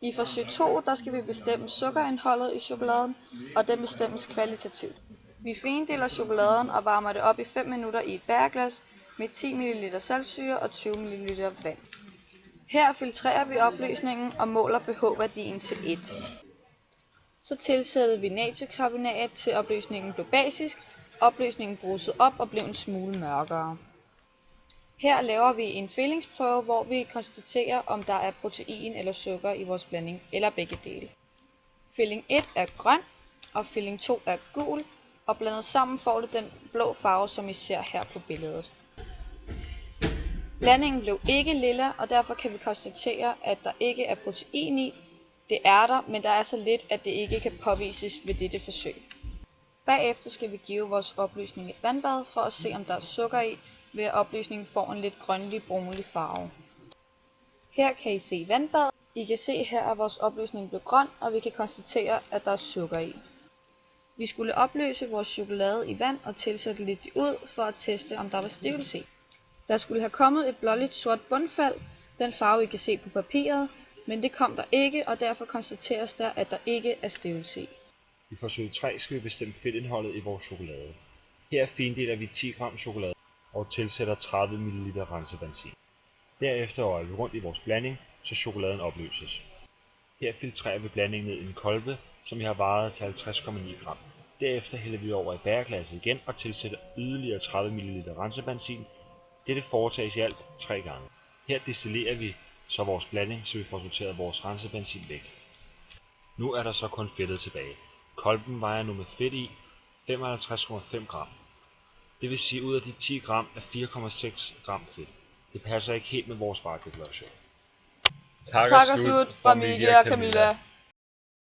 I forsøg 2, der skal vi bestemme sukkerindholdet i chokoladen, og den bestemmes kvalitativt. Vi findeler chokoladen og varmer det op i 5 minutter i et bæreglas med 10 ml saltsyre og 20 ml vand. Her filtrerer vi opløsningen og måler pH-værdien til 1. Så tilsætter vi natriumkarbonat til opløsningen blev basisk. Opløsningen brusede op og blev en smule mørkere. Her laver vi en fællingsprøve, hvor vi konstaterer, om der er protein eller sukker i vores blanding, eller begge dele. Fælling 1 er grøn, og fælling 2 er gul, og blandet sammen får det den blå farve, som I ser her på billedet. Blandingen blev ikke lilla, og derfor kan vi konstatere, at der ikke er protein i. Det er der, men der er så lidt, at det ikke kan påvises ved dette forsøg. Bagefter skal vi give vores opløsning et vandbad for at se, om der er sukker i, ved at opløsningen får en lidt grønlig-brunlig farve. Her kan I se vandbadet. I kan se her, at vores opløsning blev grøn, og vi kan konstatere, at der er sukker i. Vi skulle opløse vores chokolade i vand og tilsætte lidt ud for at teste, om der var stivelse i. Der skulle have kommet et blåligt sort bundfald, den farve I kan se på papiret, men det kom der ikke, og derfor konstateres der, at der ikke er stivelse i. I forsøg 3 skal vi bestemme fedtindholdet i vores chokolade. Her findeler vi 10 gram chokolade og tilsætter 30 ml rensebenzin. Derefter rører vi rundt i vores blanding, så chokoladen opløses. Her filtrerer vi blandingen ned i en kolbe, som vi har varet til 50,9 gram. Derefter hælder vi over i bæreglasset igen og tilsætter yderligere 30 ml rensebenzin. Dette foretages i alt 3 gange. Her destillerer vi så vores blanding, så vi får sorteret vores rensebenzin væk. Nu er der så kun fedtet tilbage. Kolben vejer nu med fedt i 55,5 gram. Det vil sige, ud af de 10 gram er 4,6 gram fedt. Det passer ikke helt med vores varedeklaration. Tak og slut fra Miki og Camilla.